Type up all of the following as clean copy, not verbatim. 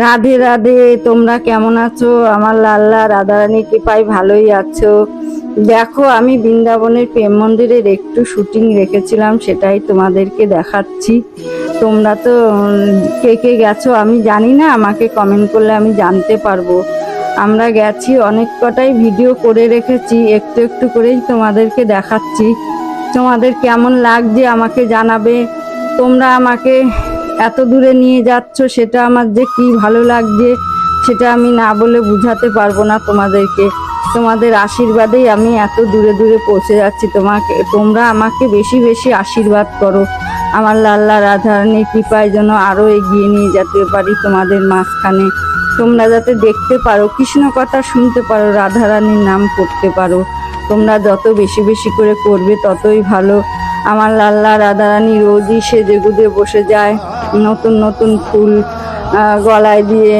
রাধে রাধে। তোমরা কেমন আছো? আমার লাল্লা রাধারানী কৃপায় ভালোই আছো। দেখো, আমি বৃন্দাবনের প্রেম মন্দিরের একটু শুটিং রেখেছিলাম, সেটাই তোমাদেরকে দেখাচ্ছি। তোমরা তো কে কে গেছো আমি জানি না, আমাকে কমেন্ট করলে আমি জানতে পারবো। আমরা গেছি, অনেক কটাই ভিডিও করে রেখেছি, একটু একটু করেই তোমাদেরকে দেখাচ্ছি। তোমাদের কেমন লাগছে আমাকে জানাবে। তোমরা আমাকে এত দূরে নিয়ে যাচ্ছ, সেটা আমার যে কি ভালো লাগছে সেটা আমি না বলে বুঝাতে পারবো না তোমাদেরকে। তোমাদের আশীর্বাদেই আমি এত দূরে দূরে পৌঁছে যাচ্ছি। তোমরা আমাকে বেশি বেশি আশীর্বাদ করো। আমার লাল্লা রাধারানীর কৃপায় যেন আরো এগিয়ে নিয়ে যেতে পারি তোমাদের মাঝখানে। তোমরা যাতে দেখতে পারো, কৃষ্ণ কথা শুনতে পারো, রাধারানীর নাম করতে পারো। তোমরা যত বেশি বেশি করে করবে ততই ভালো। আমার লাল্লা রাধারানী রোজই সেজে গুজে বসে যায়, নতুন নতুন ফুল গলায় দিয়ে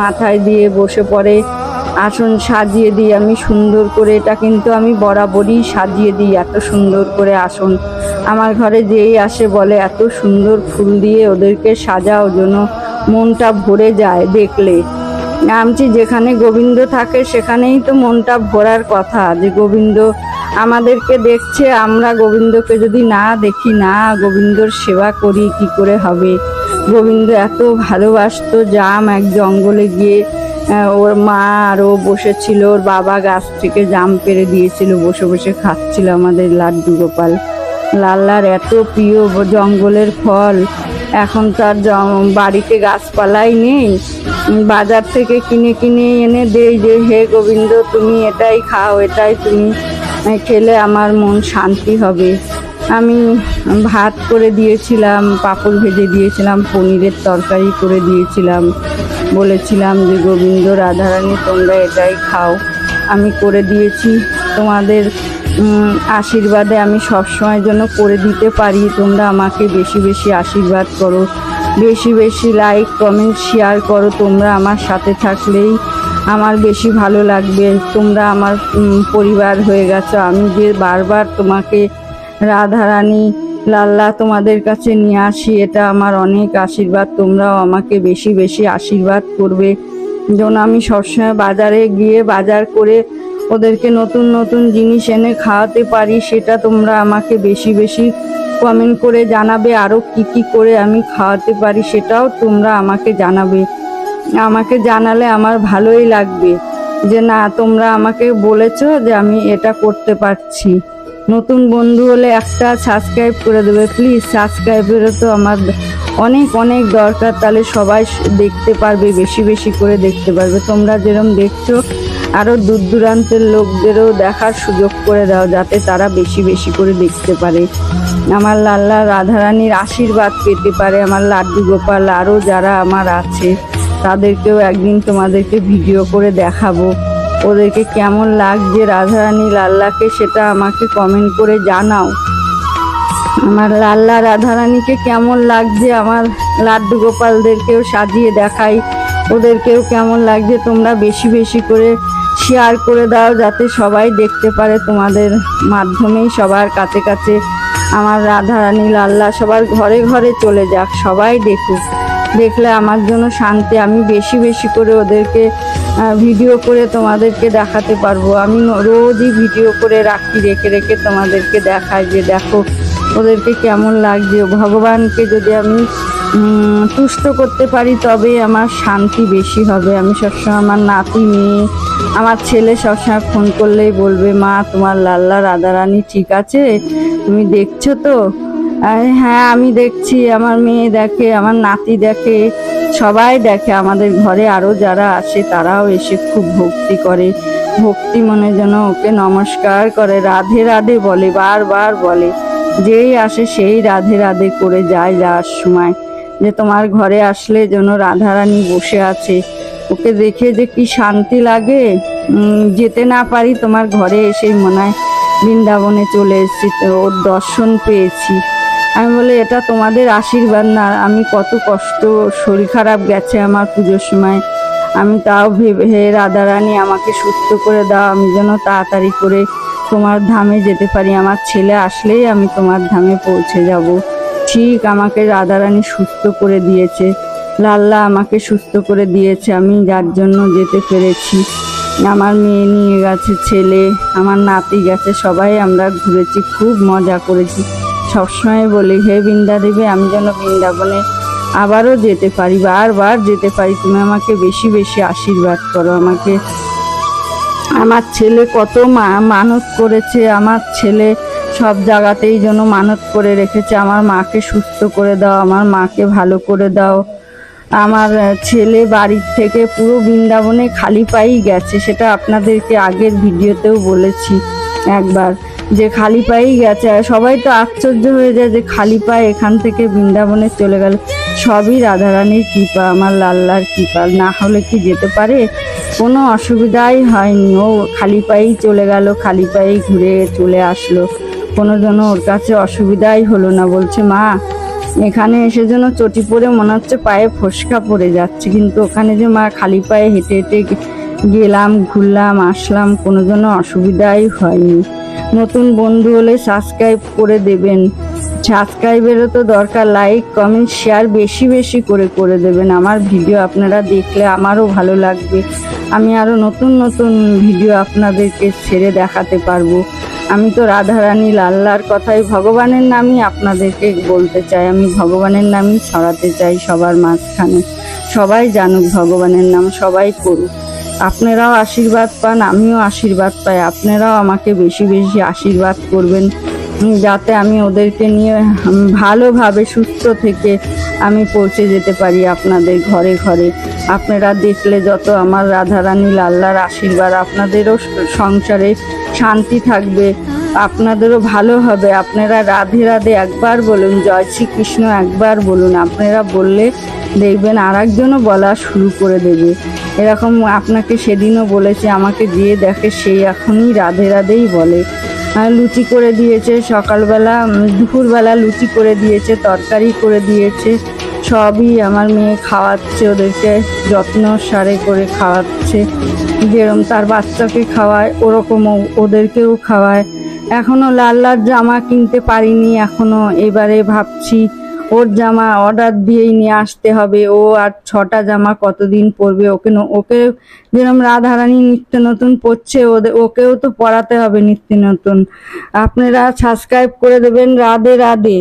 মাথায় দিয়ে বসে পড়ে। আসন সাজিয়ে দিই আমি সুন্দর করে, এটা কিন্তু আমি বরাবরই সাজিয়ে দিই এত সুন্দর করে আসন। আমার ঘরে যেই আসে বলে এত সুন্দর ফুল দিয়ে ওদেরকে সাজাও, যেন মনটা ভরে যায় দেখলে। আমি যেখানে গোবিন্দ থাকে সেখানেই তো মনটা ভরার কথা, যে গোবিন্দ আমাদেরকে দেখছে। আমরা গোবিন্দকে যদি না দেখি, না গোবিন্দর সেবা করি, কি করে হবে? গোবিন্দ এত ভালোবাসতো, জাম এক জঙ্গলে গিয়ে ওর মা আর ও বসেছিল, ওর বাবা গাছ থেকে জাম পেড়ে দিয়েছিল, বসে বসে খাচ্ছিল আমাদের লাড্ডু গোপাল। লাল্লার এত প্রিয় জঙ্গলের ফল। এখন তার বাড়িতে গাছপালাই নেই, বাজার থেকে কিনে কিনে এনে দেই যে হে গোবিন্দ তুমি এটাই খাও, এটাই তুমি খেলে আমার মন শান্তি হবে। আমি ভাত করে দিয়েছিলাম, পাঁপড় ভেজে দিয়েছিলাম, পনিরের তরকারি করে দিয়েছিলাম, বলেছিলাম যে গোবিন্দ রাধারানী তোমরা এটাই খাও। আমি করে দিয়েছি। তোমাদের আশীর্বাদে আমি সবসময় যেন করে দিতে পারি। তোমরা আমাকে বেশি বেশি আশীর্বাদ করো, বেশি বেশি লাইক কমেন্ট শেয়ার করো। তোমরা আমার সাথে থাকলেই আমার বেশি ভালো লাগবে। তোমরা আমার পরিবার হয়ে গেছো। আমি যে বারবার তোমাকে রাধারানী লাল্লা তোমাদের কাছে নিয়ে আসি, এটা আমার অনেক আশীর্বাদ। তোমরাও আমাকে বেশি বেশি আশীর্বাদ করবে যেন আমি সবসময় বাজারে গিয়ে বাজার করে ওদেরকে নতুন নতুন জিনিস এনে খাওয়াতে পারি। সেটা তোমরা আমাকে বেশি বেশি কমেন্ট করে জানাবে। আরও কি কি করে আমি খাওয়াতে পারি সেটাও তোমরা আমাকে জানাবে। আমাকে জানালে আমার ভালোই লাগবে যে না, তোমরা আমাকে বলেছো যে আমি এটা করতে পারছি। নতুন বন্ধু হলে একটা সাবস্ক্রাইব করে দেবে প্লিজ। সাবস্ক্রাইবেরও তো আমার অনেক অনেক দরকার, তাহলে সবাই দেখতে পারবে, বেশি বেশি করে দেখতে পারবে। তোমরা যেরকম দেখছো আরও দূর দূরান্তের লোকদেরও দেখার সুযোগ করে দাও, যাতে তারা বেশি বেশি করে দেখতে পারে, আমার লাল্লা রাধারানীর আশীর্বাদ পেতে পারে। আমার লাড্ডু গোপাল আরও যারা আমার আছে তাদেরকেও একদিন তোমাদেরকে ভিডিও করে দেখাবো। ওদেরকে কেমন লাগছে রাধারানী লাল্লাকে সেটা আমাকে কমেন্ট করে জানাও। আমার লাল্লা রাধারানীকে কেমন লাগছে, আমার লাড্ডু গোপালদেরকেও সাজিয়ে দেখাই, ওদেরকেও কেমন লাগছে। তোমরা বেশি বেশি করে শেয়ার করে দাও, যাতে সবাই দেখতে পারে। তোমাদের মাধ্যমেই সবার কাছে কাছে আমার রাধারানী লাল্লা সবার ঘরে ঘরে চলে যাক, সবাই দেখুক। দেখলে আমার জন্য শান্তি। আমি বেশি বেশি করে ওদেরকে ভিডিও করে তোমাদেরকে দেখাতে পারবো। আমি রোজই ভিডিও করে রাখি, রেখে রেখে তোমাদেরকে দেখাই যে দেখো ওদেরকে কেমন লাগছে। ভগবানকে যদি আমি তুষ্ট করতে পারি তবেই আমার শান্তি বেশি হবে। আমি সবসময় আমার নাতি, মেয়ে, আমার ছেলে সবসময় ফোন করলেই বলবে মা তোমার লাল্লা রাধারানী ঠিক আছে, তুমি দেখছো তো? হ্যাঁ আমি দেখছি, আমার মেয়ে দেখে, আমার নাতি দেখে, সবাই দেখে। আমাদের ঘরে আরও যারা আসে তারাও এসে খুব ভক্তি করে, ভক্তি মনে যেন ওকে নমস্কার করে, রাধে রাধে বলে, বারবার বলে। যেই আসে সেই রাধে রাধে করে যায় যাওয়ার সময়, যে তোমার ঘরে আসলে যেন রাধারানী বসে আছে। ওকে দেখে যে কি শান্তি লাগে। যেতে না পারি, তোমার ঘরে এসেই মনে হয় বৃন্দাবনে চলে এসেছি, তো ওর দর্শন পেয়েছি। আমি বলি এটা তোমাদের আশীর্বাদ না, আমি কত কষ্ট, শরীর খারাপ গেছে আমার পুজোর সময়, আমি তাও ভেবে হে রাধারানী আমাকে সুস্থ করে দাও, আমি যেন তাড়াতাড়ি করে তোমার ধামে যেতে পারি। আমার ছেলে আসলেই আমি তোমার ধামে পৌঁছে যাব। ঠিক আমাকে রাধারানী সুস্থ করে দিয়েছে। লাল্লা আমাকে সুস্থ করে দিয়েছে, আমি যার জন্য যেতে পেরেছি। আমার মেয়ে নিয়ে গেছে, ছেলে, আমার নাতি গেছে, সবাই আমরা ঘুরেছি, খুব মজা করেছি। সবসময় বলি, হে বৃন্দা দেবী, আমি যেন বৃন্দাবনে আবারও যেতে পারি, বারবার যেতে পারি। তুমি আমাকে বেশি বেশি আশীর্বাদ করো আমাকে। আমার ছেলে কত মানত করেছে, আমার ছেলে সব জায়গাতেই যেন মানত করে রেখেছে, আমার মাকে সুস্থ করে দাও, আমার মাকে ভালো করে দাও। আমার ছেলে বাড়ির থেকে পুরো বৃন্দাবনে খালি পায়েই গেছে, সেটা আপনাদেরকে আগের ভিডিওতেও বলেছি একবার, যে খালি পায়েই গেছে। আর সবাই তো আশ্চর্য হয়ে যায় যে খালি পায়ে এখান থেকে বৃন্দাবনে চলে গেল। সবই রাধারানীর কৃপা, আমার লাল্লার কৃপা, না হলে কি যেতে পারে? কোনো অসুবিধাই হয়নি, ও খালি পায়েই চলে গেল, খালি পায়েই ঘুরে চলে আসলো, কোনো জন্য ওর কাছে অসুবিধাই হলো না। বলছে, মা এখানে এসে যেন চটি পরে মনে হচ্ছে পায়ে ফোসকা পড়ে যাচ্ছে, কিন্তু ওখানে যে মা খালি পায়ে হেঁটে হেঁটে গেলাম, ঘুরলাম, আসলাম, কোনো জন্য অসুবিধাই হয়নি। নতুন বন্ধু হলে সাবস্ক্রাইব করে দেবেন, সাবস্ক্রাইবেরও তো দরকার, লাইক কমেন্ট শেয়ার বেশি বেশি করে দেবেন। আমার ভিডিও আপনারা দেখলে আমারও ভালো লাগবে, আমি আরও নতুন নতুন ভিডিও আপনাদেরকে ছেড়ে দেখাতে পারবো। আমি তো রাধারানী লাল্লার কথাই, ভগবানের নামই আপনাদেরকে বলতে চাই, আমি ভগবানের নামই ছড়াতে চাই সবার মাঝখানে, সবাই জানুক ভগবানের নাম, সবাই করুক। আপনারাও আশীর্বাদ পান, আমিও আশীর্বাদ পাই, আপনারাও আমাকে বেশি বেশি আশীর্বাদ করবেন, যাতে আমি ওদেরকে নিয়ে ভালোভাবে সুস্থ থেকে আমি পৌঁছে যেতে পারি আপনাদের ঘরে ঘরে। আপনারা দেখলে যত আমার রাধারানী লাল্লার আশীর্বাদ, আপনাদেরও সংসারে শান্তি থাকবে, আপনাদেরও ভালো হবে। আপনারা রাধে রাধে একবার বলুন, জয় শ্রীকৃষ্ণ একবার বলুন, আপনারা বললে দেখবেন আর একজনও বলা শুরু করে দেবে। এরকম আপনাকে সেদিনও বলেছে, আমাকে যে দেখে সেই এখনই রাধে রাধেই বলে। লুচি করে দিয়েছে সকালবেলা, দুপুরবেলা লুচি করে দিয়েছে, তরকারি করে দিয়েছে, সবই আমার মেয়ে খাওয়াচ্ছে, ওদেরকে যত্ন সারে করে খাওয়াচ্ছে, যেরকম তার বাচ্চাকে খাওয়ায় ওরকম ওদেরকেও খাওয়ায়। এখনো লাল্লার জামা কিনতে পারিনি, এখনো এবারে ভাবছি ওর জামা অর্ডার দিয়েই নিয়ে আসতে হবে। ও আর 6টা জামা কতদিন পরবে, ওকে যেরকম রাধারানী নিত্য নতুন পরছে, ওকেও তো পরাতে হবে নিত্য নতুন। আপনারা সাবস্ক্রাইব করে দেবেন। রাধে রাধে।